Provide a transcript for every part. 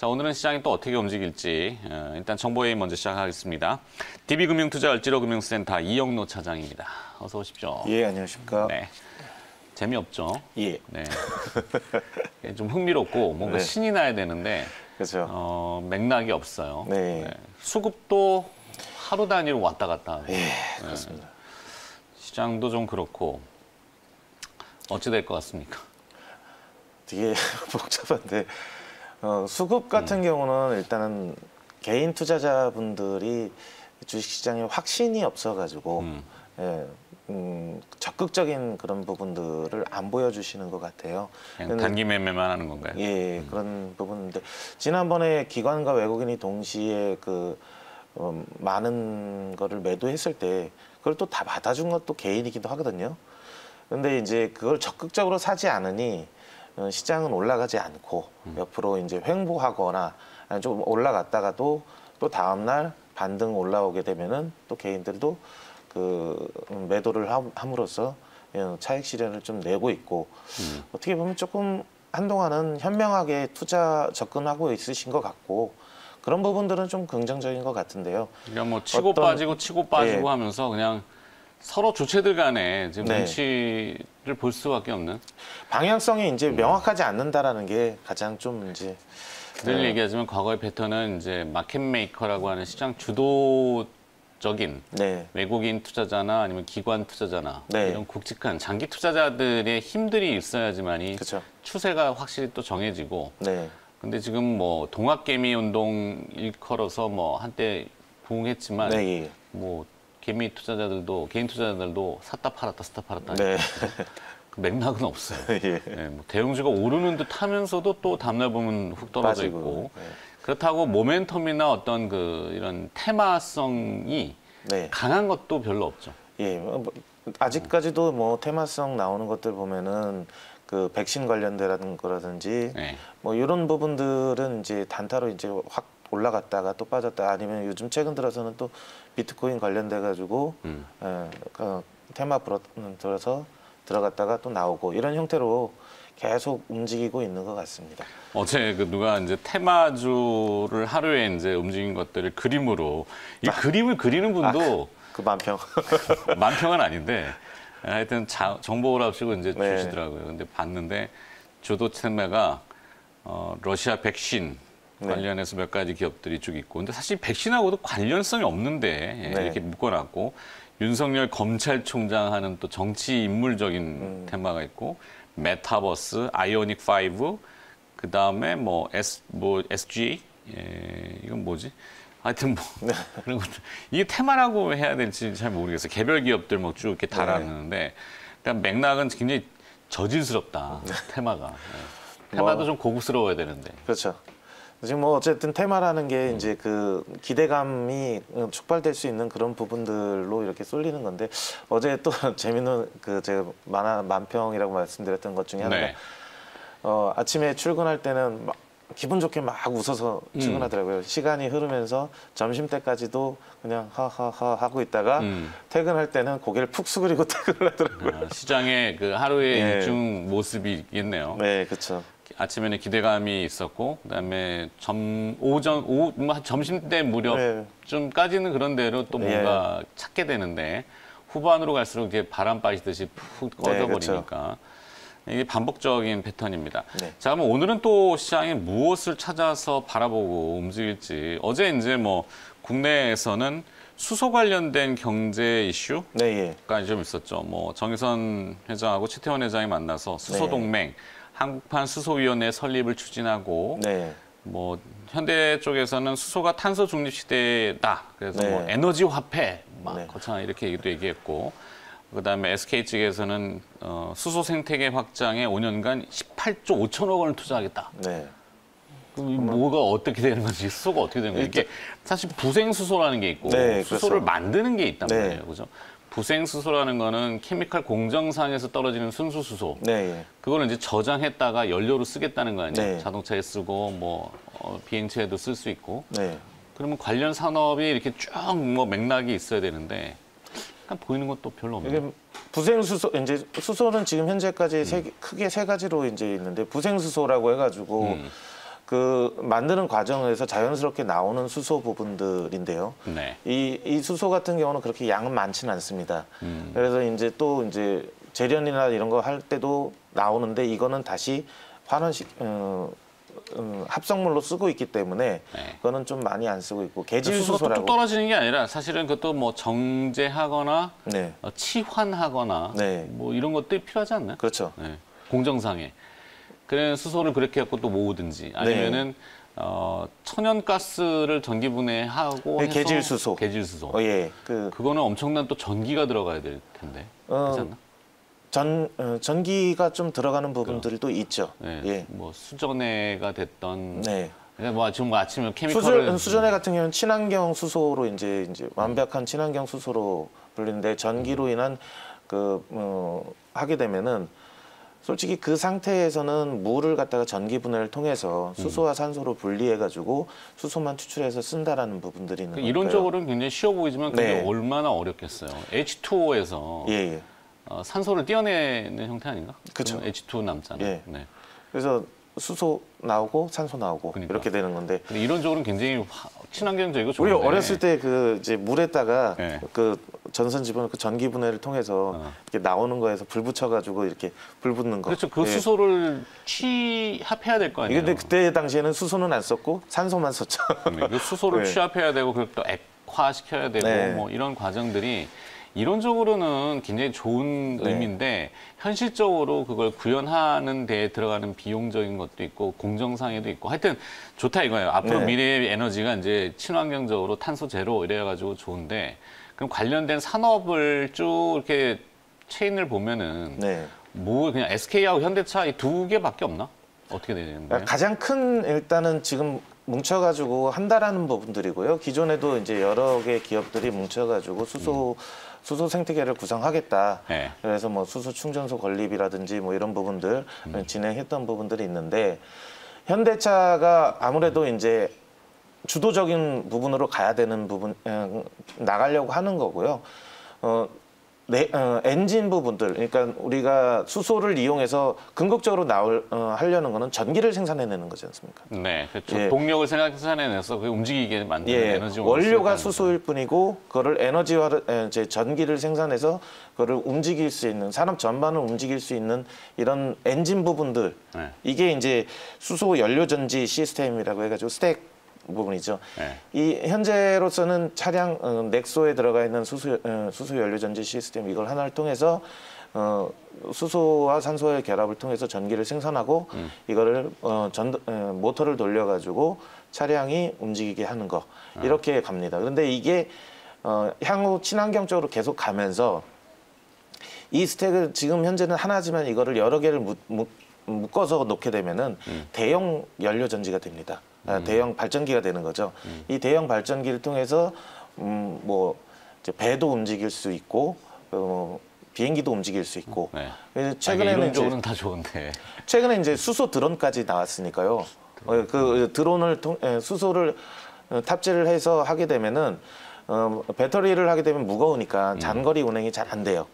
자, 오늘은 시장이 또 어떻게 움직일지 일단 정보회의 먼저 시작하겠습니다. DB금융투자 얼지로금융센터 이영로 차장입니다. 어서 오십시오. 예, 안녕하십니까. 네, 재미없죠? 예. 네, 좀 흥미롭고 뭔가 네. 신이 나야 되는데 그렇죠. 맥락이 없어요. 네. 네. 수급도 하루 단위로 왔다 갔다 하고 예, 그렇습니다. 시장도 좀 그렇고 어찌 될 것 같습니까? 되게 복잡한데 수급 같은 경우는 일단은 개인 투자자분들이 주식시장에 확신이 없어가지고 예, 적극적인 그런 부분들을 안 보여주시는 것 같아요. 그냥 단기 매매만 하는 건가요? 예, 그런 부분인데 지난번에 기관과 외국인이 동시에 많은 거를 매도했을 때 그걸 또 다 받아준 것도 개인이기도 하거든요. 근데 이제 그걸 적극적으로 사지 않으니 시장은 올라가지 않고 옆으로 이제 횡보하거나 아니 좀 올라갔다가도 또 다음날 반등 올라오게 되면은 또 개인들도 그 매도를 함으로써 차익 실현을 좀 내고 있고 어떻게 보면 조금 한동안은 현명하게 투자 접근하고 있으신 것 같고 그런 부분들은 좀 긍정적인 것 같은데요. 그러니까 뭐 치고 빠지고 치고 빠지고 예. 하면서 그냥 서로 주체들 간에 지금 네. 눈치를 볼 수밖에 없는. 방향성이 이제 명확하지 않는다라는 게 가장 좀 이제 늘 얘기하지만 과거의 패턴은 이제 마켓 메이커라고 하는 시장 주도적인 네. 외국인 투자자나 아니면 기관 투자자나 네. 이런 굵직한 장기 투자자들의 힘들이 있어야지만이 그렇죠. 추세가 확실히 또 정해지고. 네. 근데 지금 뭐 동학개미 운동 일컬어서 뭐 한때 부흥했지만 네. 예. 뭐 개미 투자자들도 개인 투자자들도 샀다 팔았다 네. 그 맥락은 없어요. 예. 네, 뭐 대형주가 오르는 듯 하면서도 또 다음날 보면 훅 떨어져 빠지고. 있고 네. 그렇다고 모멘텀이나 어떤 이런 테마성이 네. 강한 것도 별로 없죠. 예. 아직까지도 뭐 테마성 나오는 것들 보면은 그 백신 관련된 거라든지 네. 뭐 이런 부분들은 이제 단타로 이제 확 올라갔다가 또 빠졌다 아니면 요즘 최근 들어서는 또 비트코인 관련돼 가지고 테마 들어서 들어갔다가 또 나오고 이런 형태로 계속 움직이고 있는 것 같습니다. 어제 누가 이제 테마주를 하루에 이제 움직인 것들을 그림으로 이 그림을 그리는 분도 그 만평. 만평은 아닌데 하여튼 정보를 이제 네. 주시더라고요. 근데 봤는데 주도 테마가 러시아 백신 관련해서 몇 가지 기업들이 쭉 있고, 근데 사실 백신하고도 관련성이 없는데 네. 이렇게 묶어놨고 윤석열 검찰총장 하는 또 정치 인물적인 테마가 있고, 메타버스, 아이오닉 5, 그 다음에 뭐 SG, 이건 뭐지? 하여튼 뭐 그런 것들 이게 테마라고 해야 될지 잘 모르겠어요. 개별 기업들 뭐 쭉 이렇게 달아놨는데, 그러니까 맥락은 굉장히 저질스럽다. 테마가. 테마도 좀 고급스러워야 되는데. 그렇죠. 지금 뭐 어쨌든 테마라는 게 이제 그 기대감이 촉발될 수 있는 그런 부분들로 이렇게 쏠리는 건데 어제 또 재밌는 제가 만평이라고 말씀드렸던 것 중에 하나가 네. 아침에 출근할 때는 막 기분 좋게 막 웃어서 출근하더라고요. 시간이 흐르면서 점심 때까지도 그냥 하하하 하고 있다가 퇴근할 때는 고개를 푹 숙이고 퇴근을 하더라고요. 시장의 그 하루의 네. 일중 모습이 있겠네요. 네, 그렇죠. 아침에는 기대감이 있었고, 그다음에 점심 때 네. 무렵쯤까지는 그런 대로 또 뭔가 찾게 되는데 후반으로 갈수록 이게 바람 빠지듯이 푹 꺼져버리니까 이게 반복적인 패턴입니다. 네. 자, 그럼 오늘은 또 시장이 무엇을 찾아서 바라보고 움직일지. 어제 이제 뭐 국내에서는 수소 관련된 경제 이슈가 네, 예. 좀 있었죠. 뭐 정의선 회장하고 최태원 회장이 만나서 수소 동맹, 한국판 수소위원회 설립을 추진하고, 네. 뭐 현대 쪽에서는 수소가 탄소 중립 시대다. 그래서 네. 뭐 에너지 화폐 막 네. 거창하게 이렇게 얘기했고, 그다음에 SK 측에서는 수소 생태계 확장에 5년간 18조 5천억 원을 투자하겠다. 네. 그럼 뭐가 어떻게 되는 건지, 수소가 어떻게 되는 건지. 이게 사실 부생수소라는 게 있고 네, 수소를 그렇죠. 만드는 게 있단 네. 말이에요. 그죠? 부생수소라는 거는 케미칼 공정상에서 떨어지는 순수수소. 네, 예. 그거를 이제 저장했다가 연료로 쓰겠다는 거 아니에요. 네. 자동차에 쓰고 뭐 비행체에도 쓸 수 있고. 네. 그러면 관련 산업이 이렇게 쭉 뭐 맥락이 있어야 되는데 약간 보이는 것도 별로 없네요. 이게 부생수소 이제 수소는 지금 현재까지 크게 세 가지로 이제 있는데 부생수소라고 해가지고 그 만드는 과정에서 자연스럽게 나오는 수소 부분들인데요. 네. 이 수소 같은 경우는 그렇게 양은 많지는 않습니다. 그래서 이제 또 이제 재련이나 이런 거 할 때도 나오는데 이거는 다시 환원식 합성물로 쓰고 있기 때문에 네. 그거는 좀 많이 안 쓰고 있고 개질 수소가 수소라고. 뚝뚝 떨어지는 게 아니라 사실은 그것도 뭐 정제하거나 네, 치환하거나 네. 뭐 이런 것들이 필요하지 않나요? 그렇죠. 네. 공정상에. 그래 수소를 그렇게 갖고 또 모으든지 아니면은 천연가스를 전기 분해하고 네, 해서 개질 수소. 개질 수소. 예, 그거는 엄청난 또 전기가 들어가야 될 텐데. 그렇지 않나? 전기가 좀 들어가는 부분들도 있죠. 네. 예. 뭐 수전해가 됐던. 네. 그러니까 뭐 지금 뭐 아침에 케미컬을 수전해 같은 경우는 친환경 수소로 이제 완벽한 친환경 수소로 불리는데 전기로 인한 하게 되면은 솔직히 그 상태에서는 물을 갖다가 전기 분해를 통해서 수소와 산소로 분리해 가지고 수소만 추출해서 쓴다라는 부분들이 있는 거니까요. 이론적으로는 굉장히 쉬워 보이지만 그게 네. 얼마나 어렵겠어요. H2O에서 예, 예. 산소를 떼어내는 형태 아닌가? 그쵸. 그럼 H2 남잖아요. 예. 네. 그래서 수소 나오고 산소 나오고 그러니까. 이렇게 되는 건데 근데 이론적으로는 굉장히 친환경적이고 우리 좋은데. 어렸을 때 그 이제 물에다가 네. 그 전선 집어넣고 그 전기 분해를 통해서 이렇게 나오는 거에서 불 붙여가지고 이렇게 불 붙는 거. 그렇죠. 그 예. 수소를 취합해야 될 거 아니에요. 근데 그때 당시에는 수소는 안 썼고 산소만 썼죠. 네, 그 수소를 네. 취합해야 되고 그걸 또 액화시켜야 되고 네. 뭐 이런 과정들이 이론적으로는 굉장히 좋은 네. 의미인데 현실적으로 그걸 구현하는 데에 들어가는 비용적인 것도 있고 공정상에도 있고 하여튼 좋다 이거예요. 앞으로 네. 미래의 에너지가 이제 친환경적으로 탄소 제로 이래가지고 좋은데 그럼 관련된 산업을 쭉 이렇게 체인을 보면은 네. 뭐 그냥 SK하고 현대차 이 두 개밖에 없나? 어떻게 되는 거예요? 가장 큰 일단은 지금 뭉쳐가지고 한다라는 부분들이고요. 기존에도 이제 여러 개 기업들이 뭉쳐가지고 수소 생태계를 구성하겠다. 네. 그래서 뭐 수소 충전소 건립이라든지 뭐 이런 부분들 진행했던 부분들이 있는데 현대차가 아무래도 이제 주도적인 부분으로 가야 되는 부분 나가려고 하는 거고요. 엔진 부분들, 그러니까 우리가 수소를 이용해서 궁극적으로 하려는 거는 전기를 생산해내는 거지 않습니까? 네, 그렇죠. 예. 동력을 생산해내서 그게 움직이게 만드는 예, 에너지 원료가 수소일 뿐이고 그거를 이제 전기를 생산해서 그거를 움직일 수 있는 산업 전반을 움직일 수 있는 이런 엔진 부분들 네. 이게 이제 수소 연료 전지 시스템이라고 해가지고 스택 부분이죠. 네. 이 현재로서는 차량 넥소에 들어가 있는 수소 연료 전지 시스템 이걸 하나를 통해서 수소와 산소의 결합을 통해서 전기를 생산하고 이거를 모터를 돌려가지고 차량이 움직이게 하는 거 이렇게 갑니다. 그런데 이게 향후 친환경 쪽으로 계속 가면서 이 스택을 지금 현재는 하나지만 이거를 여러 개를 묶어서 놓게 되면은 대형 연료 전지가 됩니다. 대형 발전기가 되는 거죠. 이 대형 발전기를 통해서 뭐 이제 배도 움직일 수 있고 비행기도 움직일 수 있고. 네. 그래서 최근에는 이론적으로는 다 좋은데. 최근에 이제 수소 드론까지 나왔으니까요. 그 드론을 수소를 탑재를 해서 하게 되면은 배터리를 하게 되면 무거우니까 장거리 운행이 잘 안 돼요.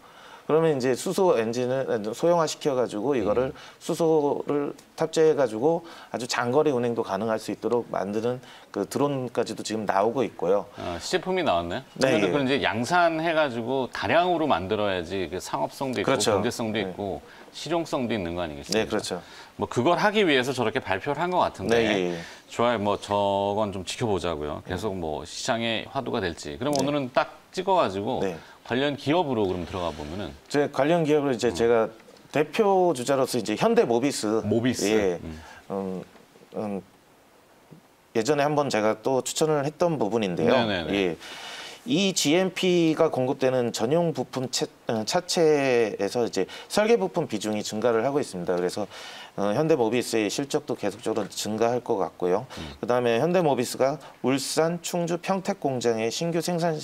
그러면 이제 수소 엔진을 소형화 시켜가지고 이거를 수소를 탑재해가지고 아주 장거리 운행도 가능할 수 있도록 만드는 그 드론까지도 지금 나오고 있고요. 시제품이 나왔나요? 네, 그러면 예. 그걸 이제 양산해가지고 다량으로 만들어야지 그 상업성도 있고 그렇죠. 경제성도 있고 실용성도 있는 거 아니겠습니까? 네, 그렇죠. 뭐 그걸 하기 위해서 저렇게 발표를 한 것 같은데 네, 예, 예. 좋아요. 뭐 저건 좀 지켜보자고요. 계속 뭐 시장의 화두가 될지. 그럼 오늘은 딱 찍어가지고 네. 관련 기업으로 그럼 들어가 보면은 제 관련 기업을 이제 제가 대표 주자로서 이제 현대모비스. 모비스. 예. 예전에 한번 제가 또 추천을 했던 부분인데요. 네네네. 예. 이 GMP가 공급되는 전용 부품 차체에서 이제 설계 부품 비중이 증가를 하고 있습니다. 그래서 현대모비스의 실적도 계속적으로 증가할 것 같고요. 그다음에 현대모비스가 울산, 충주, 평택 공장에 신규 생산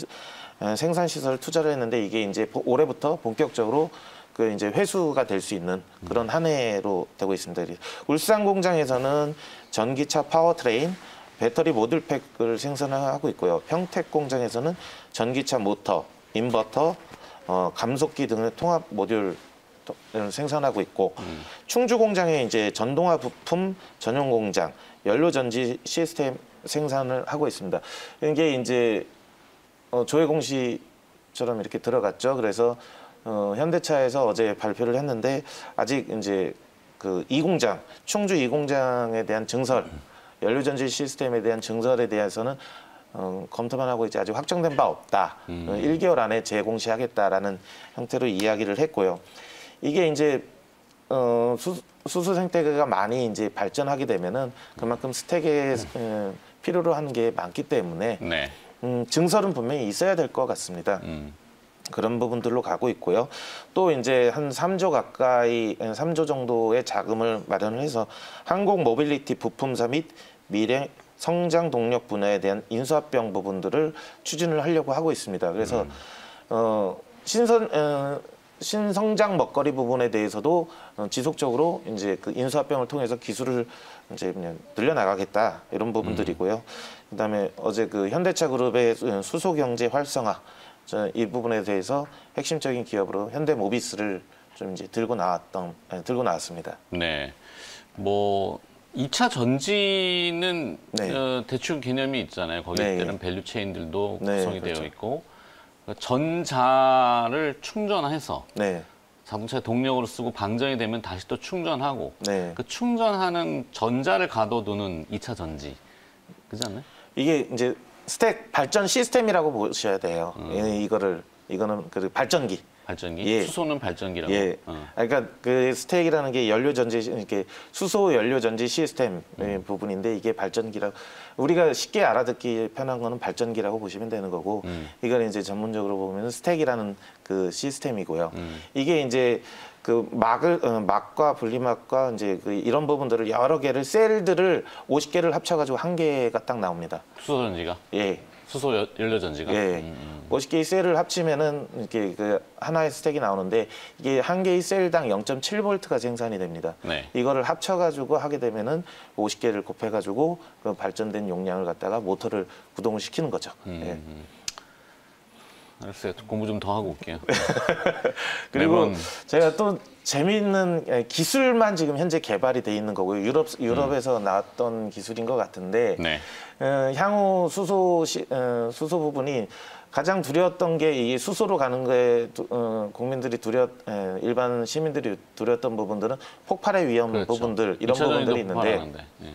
시설 투자를 했는데 이게 이제 올해부터 본격적으로 그 이제 회수가 될 수 있는 그런 한 해로 되고 있습니다. 울산 공장에서는 전기차 파워트레인, 배터리 모듈팩을 생산하고 있고요. 평택 공장에서는 전기차 모터, 인버터, 감속기 등의 통합 모듈 생산하고 있고 충주 공장에 이제 전동화 부품 전용 공장, 연료 전지 시스템 생산을 하고 있습니다. 이게 이제 조회 공시처럼 이렇게 들어갔죠. 그래서 현대차에서 어제 발표를 했는데 아직 이제 그 이 공장, 충주 이 공장에 대한 증설, 연료 전지 시스템에 대한 증설에 대해서는 검토만 하고 이제 아직 확정된 바 없다. 1개월 안에 재공시하겠다라는 형태로 이야기를 했고요. 이게 이제 수소 생태계가 많이 이제 발전하게 되면은 그만큼 스택에 필요로 하는 게 많기 때문에 네. 증설은 분명히 있어야 될 것 같습니다. 그런 부분들로 가고 있고요. 또 이제 한 3조 가까이, 3조 정도의 자금을 마련을 해서 항공 모빌리티 부품사 및 미래 성장 동력 분야에 대한 인수합병 부분들을 추진을 하려고 하고 있습니다. 그래서 신성장 먹거리 부분에 대해서도 지속적으로 이제 그 인수합병을 통해서 기술을 이제 그냥 늘려나가겠다 이런 부분들이고요. 그다음에 어제 그 현대차 그룹의 수소 경제 활성화 이 부분에 대해서 핵심적인 기업으로 현대모비스를 좀 이제 들고 나왔습니다. 네. 뭐 2차 전지는 네. 대충 개념이 있잖아요. 거기 네. 때는 밸류 체인들도 네, 구성이 그렇죠. 되어 있고 전자를 충전해서 네, 자동차 동력으로 쓰고 방전이 되면 다시 또 충전하고 네. 그 충전하는 전자를 가둬두는 2차 전지. 그렇지 않나요? 이게 이제 스택 발전 시스템이라고 보셔야 돼요. 이거는 그 발전기. 발전기? 예. 수소는 발전기라고? 예. 그러니까 그 스택이라는 게 연료 전지 이렇게 수소 연료 전지 시스템 부분인데 이게 발전기라고 우리가 쉽게 알아듣기 편한 거는 발전기라고 보시면 되는 거고 이걸 이제 전문적으로 보면 스택이라는 그 시스템이고요. 이게 이제 그 막과 분리막과 이제 그 이런 부분들을 여러 개를 셀들을 50개를 합쳐가지고 한 개가 딱 나옵니다. 수소 전지가? 예. 수소 연료 전지가? 예. 50개의 셀을 합치면은 이렇게 그 하나의 스택이 나오는데 이게 한 개의 셀당 0.7V가 생산이 됩니다. 네. 이거를 합쳐가지고 하게 되면은 50개를 곱해가지고 그 발전된 용량을 갖다가 모터를 구동을 시키는 거죠. 예. 알았어요. 공부 좀 더 하고 올게요. 그리고 매번 제가 또 재미있는 기술만 지금 현재 개발이 돼 있는 거고요. 유럽에서 나왔던 기술인 것 같은데 네. 향후 수소 부분이 가장 두려웠던 게 이 수소로 가는 거에 국민들이 일반 시민들이 두려웠던 부분들은 폭발의 위험 그렇죠. 부분들 이런 2차 전지도 부분들이 있는데 폭발하는데. 예.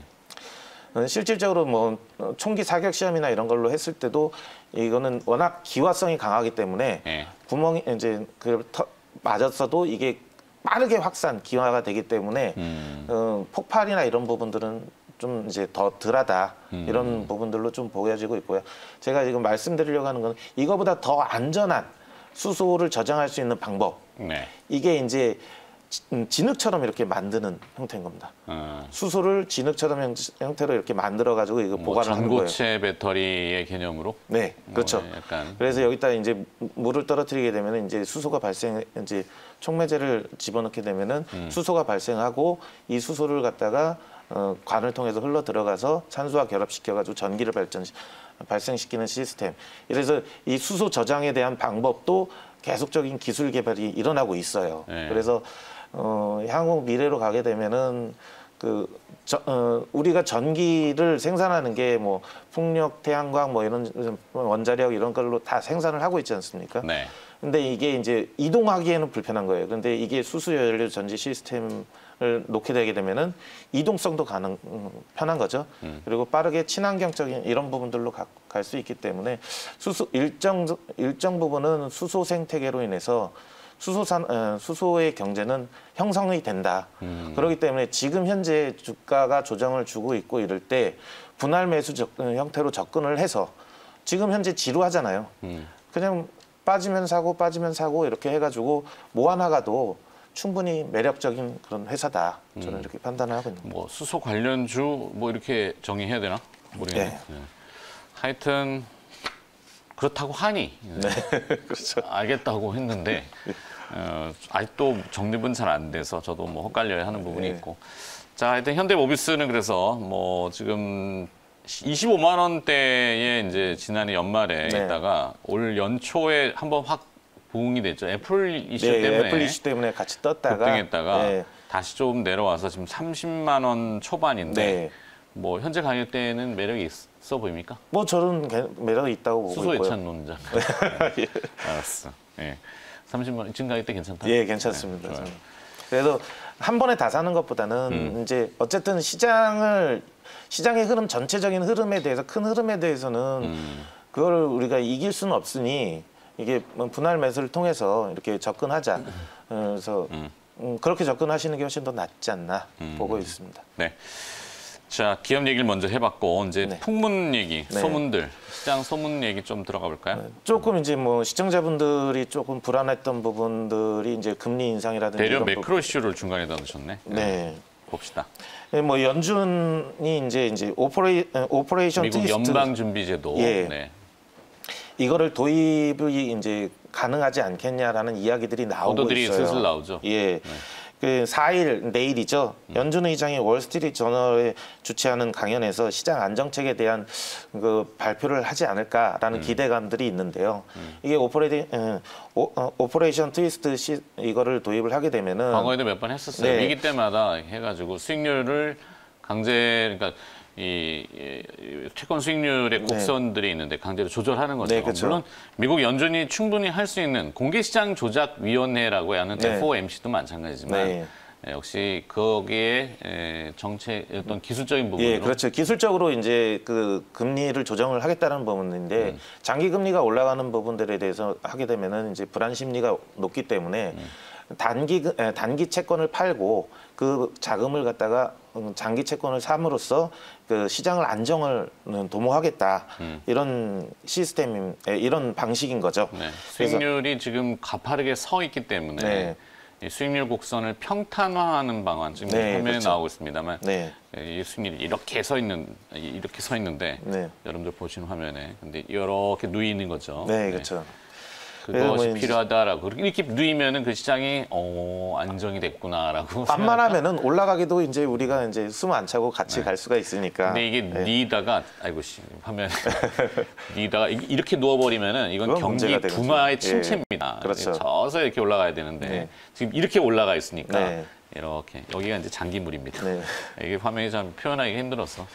실질적으로 뭐 총기 사격 시험이나 이런 걸로 했을 때도 이거는 워낙 기화성이 강하기 때문에 예. 구멍이 이제 맞았어도 이게 빠르게 기화가 되기 때문에 폭발이나 이런 부분들은 좀 이제 더 덜하다 이런 부분들로 좀 보여지고 있고요. 제가 지금 말씀드리려고 하는 건 이거보다 더 안전한 수소를 저장할 수 있는 방법. 네. 이게 이제 진흙처럼 이렇게 만드는 형태인 겁니다. 수소를 진흙처럼 형태로 이렇게 만들어 가지고 이거 뭐 보관을 하는 거예요. 전고체 배터리의 개념으로? 네, 그렇죠. 약간. 그래서 여기다 이제 물을 떨어뜨리게 되면 이제 수소가 이제 촉매제를 집어넣게 되면은 수소가 발생하고 이 수소를 갖다가 관을 통해서 흘러 들어가서 산소와 결합시켜 가지고 전기를 발생시키는 시스템. 그래서 이 수소 저장에 대한 방법도 계속적인 기술 개발이 일어나고 있어요. 네. 그래서 향후 미래로 가게 되면은 우리가 전기를 생산하는 게 뭐 풍력, 태양광 뭐 이런 원자력 이런 걸로 다 생산을 하고 있지 않습니까? 네. 근데 이게 이제 이동하기에는 불편한 거예요. 그런데 이게 수소 연료 전지 시스템을 놓게 되게 되면은 이동성도 편한 거죠. 그리고 빠르게 친환경적인 이런 부분들로 갈 수 있기 때문에 일정 부분은 수소 생태계로 인해서 수소의 경제는 형성이 된다. 그렇기 때문에 지금 현재 주가가 조정을 주고 있고 이럴 때 분할 매수 형태로 접근을 해서 지금 현재 지루하잖아요. 그냥 빠지면 사고 이렇게 해가지고 모아나가도 충분히 매력적인 그런 회사다. 저는 이렇게 판단을 하고 있는 겁니다. 뭐 수소 관련주 뭐 이렇게 정의해야 되나? 모르겠네요. 네. 네. 하여튼 그렇다고 하니 네, 그렇죠. 알겠다고 했는데 아직도 정립은 잘 안 돼서 저도 뭐 헛갈려야 하는 부분이 네. 있고. 자, 하여튼 현대모비스는 그래서 뭐 지금 25만 원대에 이제 지난해 연말에 네. 있다가 올 연초에 한번 확 부응이 됐죠. 애플 이슈 네, 때문에 애플 이슈 때문에 같이 떴다가 급등했다가 네, 다시 좀 내려와서 지금 30만 원 초반인데 네. 뭐 현재 가격대는 매력이 있어 보입니까? 뭐 저는 매력이 있다고 보고 수소 있고요. 예찬론자. 예. 알았어. 예. 30만 원 지금 가격대 괜찮다. 예, 괜찮습니다. 네, 좋아요. 저는. 그래서 한 번에 다 사는 것보다는 이제 어쨌든 시장의 흐름, 전체적인 흐름에 대해서, 큰 흐름에 대해서는 그걸 우리가 이길 수는 없으니 이게 뭐 분할 매수를 통해서 이렇게 접근하자. 그래서 그렇게 접근하시는 게 훨씬 더 낫지 않나 보고 있습니다. 네. 자, 기업 얘기를 먼저 해봤고 이제 네. 풍문 얘기, 네. 소문들, 시장 소문 얘기 좀 들어가 볼까요? 조금 이제 뭐 시청자분들이 조금 불안했던 부분들이 이제 금리 인상이라든지 대려 이런 매크로 이슈를 중간에 넣으셨네. 네. 봅시다. 뭐 연준이 이제 오퍼레이션 미국 트위스트 연방준비제도. 예. 네. 이거를 도입이 이제 가능하지 않겠냐라는 이야기들이 나오고 보도들이 있어요. 슬슬 나오죠. 예. 그 4일 내일이죠. 연준 의장이 월스트리트 저널에 주최하는 강연에서 시장 안정책에 대한 그 발표를 하지 않을까라는 기대감들이 있는데요. 이게 오퍼레이션 트위스트 이거를 도입을 하게 되면은 과거에도 몇 번 했었어요. 네. 위기 때마다 해가지고 수익률을 그러니까 채권 수익률의 곡선들이 있는데 강제로 조절하는 거죠. 네, 그렇죠. 물론 미국 연준이 충분히 할 수 있는 공개시장 조작위원회라고 하는 네. FOMC도 마찬가지지만 네. 역시 거기에 정책 어떤 기술적인 부분으로 예, 그렇죠. 기술적으로 이제 그 금리를 조정을 하겠다는 부분인데 장기 금리가 올라가는 부분들에 대해서 하게 되면은 이제 불안 심리가 높기 때문에 단기 채권을 팔고 그 자금을 갖다가 장기 채권을 삼으로써 그 시장을 안정을 도모하겠다 이런 이런 방식인 거죠. 네, 수익률이 지금 가파르게 서 있기 때문에 네. 이 수익률 곡선을 평탄화하는 방안 지금 네, 화면에 그렇죠. 나오고 있습니다만 네. 이 수익률이 이렇게 서 있는데 네. 여러분들 보시는 화면에 근데 이렇게 누이 있는 거죠. 네, 그렇죠. 그것이 뭐 이제- 필요하다라고 이렇게 누이면은 그 시장이 안정이 됐구나라고. 만만하면은 올라가기도 이제 우리가 이제 숨 안 차고 같이 갈 수가 있으니까. 근데 이게 네. 니다가 아이고 씨 화면에 니다가 이렇게 누워버리면은 이건 그건 경기 문제가 되는 둔화의 거죠. 침체입니다. 그렇죠. 져서 이렇게 올라가야 되는데 네. 지금 이렇게 올라가 있으니까 네. 이렇게 여기가 이제 장기물입니다. 네. 이게 화면이 참 표현하기 힘들었어.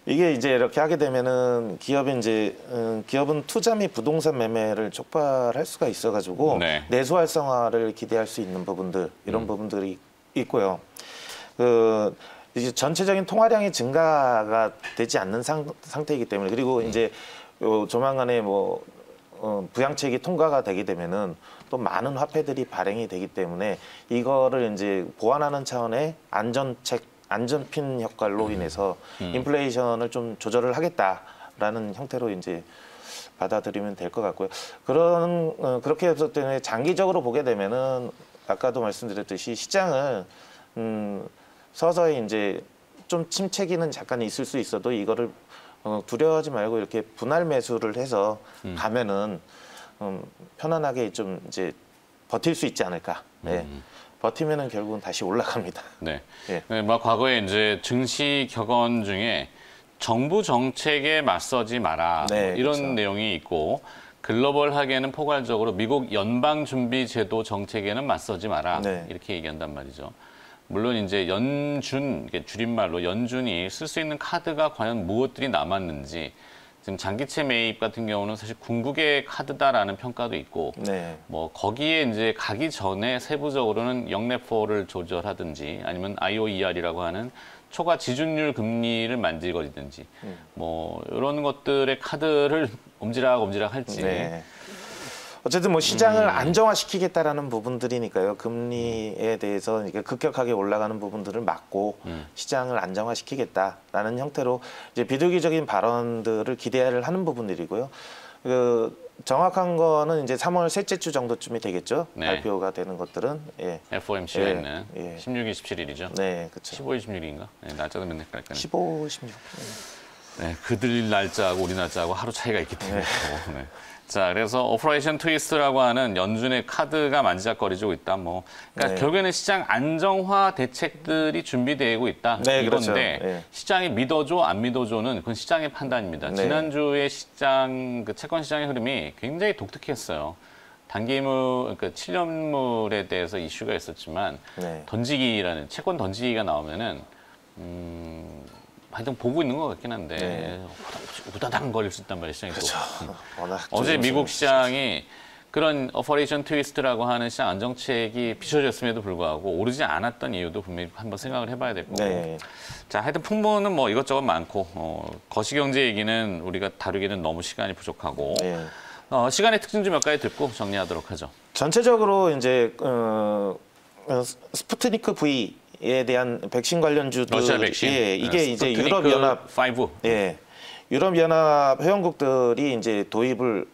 이게 이제 이렇게 하게 되면은 기업은 투자 및 부동산 매매를 촉발할 수가 있어가지고 네. 내수 활성화를 기대할 수 있는 부분들 이런 부분들이 있고요. 그 이제 전체적인 통화량이 증가가 되지 않는 상태이기 때문에 그리고 이제 조만간에 뭐 부양책이 통과가 되게 되면은 또 많은 화폐들이 발행이 되기 때문에 이거를 이제 보완하는 차원의 안전핀 효과로 인해서 인플레이션을 좀 조절을 하겠다라는 형태로 이제 받아들이면 될 것 같고요. 그렇게 해서 때문에 장기적으로 보게 되면은 아까도 말씀드렸듯이 시장을 서서히 이제 좀 침체기는 잠깐 있을 수 있어도 이거를 두려워하지 말고 이렇게 분할 매수를 해서 가면은 편안하게 좀 이제 버틸 수 있지 않을까. 네. 버티면은 결국은 다시 올라갑니다. 네. 예. 네, 뭐 과거에 이제 증시 격언 중에 정부 정책에 맞서지 마라 네, 뭐 이런 그렇죠. 내용이 있고 글로벌하게는 포괄적으로 미국 연방준비제도 정책에는 맞서지 마라 네. 이렇게 얘기한단 말이죠. 물론 이제 연준, 이게 줄임말로 연준이 쓸 수 있는 카드가 과연 무엇들이 남았는지 지금 장기채 매입 같은 경우는 사실 궁극의 카드다라는 평가도 있고 네. 뭐 거기에 이제 가기 전에 세부적으로는 영래포를 조절하든지 아니면 IOER이라고 하는 초과 지준율 금리를 만지거리든지 뭐 이런 것들의 카드를 옴지락 할지 네. 어쨌든 뭐 시장을 안정화시키겠다라는 부분들이니까요. 금리에 대해서 이게 급격하게 올라가는 부분들을 막고 시장을 안정화시키겠다라는 형태로 이제 비둘기적인 발언들을 기대를 하는 부분들이고요. 그 정확한 거는 이제 3월 셋째 주 정도쯤이 되겠죠. 네. 발표가 되는 것들은. 예. FOMC가 예, 있는 예. 16일, 17일이죠. 네, 그렇죠. 15일, 16일인가? 네, 날짜도 맨날 헷갈리네. 15, 16. 네, 그들 날짜하고 우리 날짜하고 하루 차이가 있기 때문에. 네. 자, 그래서 오퍼레이션 트위스트라고 하는 연준의 카드가 만지작거리고 있다. 뭐, 그러니까 네. 결국에는 시장 안정화 대책들이 준비되고 있다. 네, 이건데 그렇죠. 네. 시장이 믿어줘 안 믿어줘는 그건 시장의 판단입니다. 네. 지난주에 시장 그 채권 시장의 흐름이 굉장히 독특했어요. 단기물, 그러니까 7년물에 대해서 이슈가 있었지만 네. 던지기라는 채권 던지기가 나오면은 하여튼 보고 있는 것 같긴 한데 네. 우다당 걸릴 수 있단 말이에요, 시장이 또. 그렇죠. 워낙 어제 조심스러운 미국 시장이 그런 오퍼레이션 트위스트라고 하는 시장 안정책이 비춰졌음에도 불구하고 오르지 않았던 이유도 분명히 한번 생각을 해봐야 될 거고. 네. 자, 하여튼 풍문은 뭐 이것저것 많고 거시경제 얘기는 우리가 다루기는 너무 시간이 부족하고 네. 시간의 특징 좀 몇 가지 듣고 정리하도록 하죠. 전체적으로 이제 스푸트니크 V에 대한 백신 관련주들, 러시아 백신, 예, 이게 이제 스푸트니크 유럽연합, 5. 예, 유럽연합 회원국들이 이제 도입을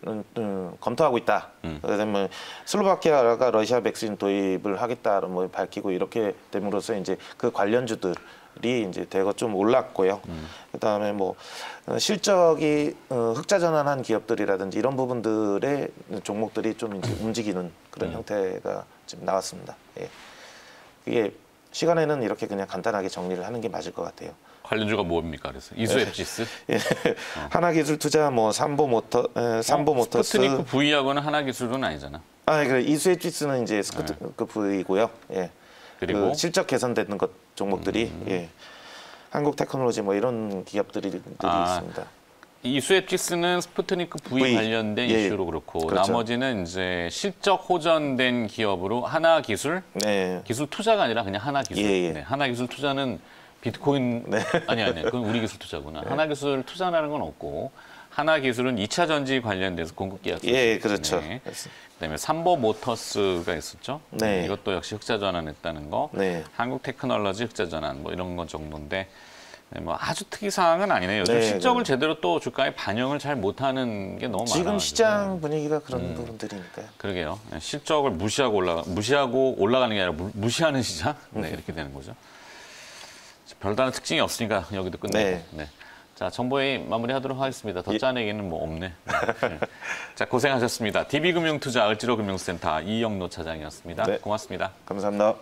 검토하고 있다. 그다음에 슬로바키아가 러시아 백신 도입을 하겠다, 뭐 밝히고 이렇게 됨으로써 이제 그 관련주들이 이제 대거 좀 올랐고요. 그다음에 뭐 실적이 흑자 전환한 기업들이라든지 이런 부분들의 종목들이 좀 이제 움직이는 그런 형태가 지금 나왔습니다. 예. 이게 시간에는 이렇게 그냥 간단하게 정리를 하는 게 맞을 것 같아요. 관련주가 뭡니까? 그래서 이수앱지스, 예. 하나기술투자, 뭐 삼보모터스. 스푸트니크 V하고는 하나기술은 아니잖아. 그 이수에피스는 이제 스쿠트니크 V이고요. 예. 그리고 그 실적 개선되는 것 종목들이 예. 한국테크놀로지 뭐 이런 기업들이 있습니다. 이수앱지스는 스푸트니크 V 관련된 예. 이슈로 그렇고 그렇죠. 나머지는 이제 실적 호전된 기업으로 하나기술, 네. 기술 투자가 아니라 그냥 하나기술. 예, 예. 네, 하나기술 투자는 비트코인 아니 그건 우리 기술 투자구나. 하나기술 투자라는 건 없고 하나기술은 2차 전지 관련돼서 공급 계약서. 예, 그렇죠. 네. 그다음에 삼보모터스가 있었죠. 네. 이것도 역시 흑자 전환했다는 거. 네. 한국테크놀로지 흑자 전환 뭐 이런 건 정도인데 뭐 아주 특이 사항은 아니네요. 요즘 네, 실적을 제대로 또 주가에 반영을 잘 못하는 게 너무 많아요. 지금 시장 분위기가 그런 부분들이니까요. 그러게요. 실적을 무시하고 올라가는 게 아니라 무시하는 시장? 네, 이렇게 되는 거죠. 별다른 특징이 없으니까 여기도 끝내고. 네. 네. 자, 정보회의 마무리하도록 하겠습니다. 더 짜내기는 뭐 없네. 네. 자, 고생하셨습니다. DB금융투자 을지로금융센터 이영노 차장이었습니다. 네. 고맙습니다. 감사합니다.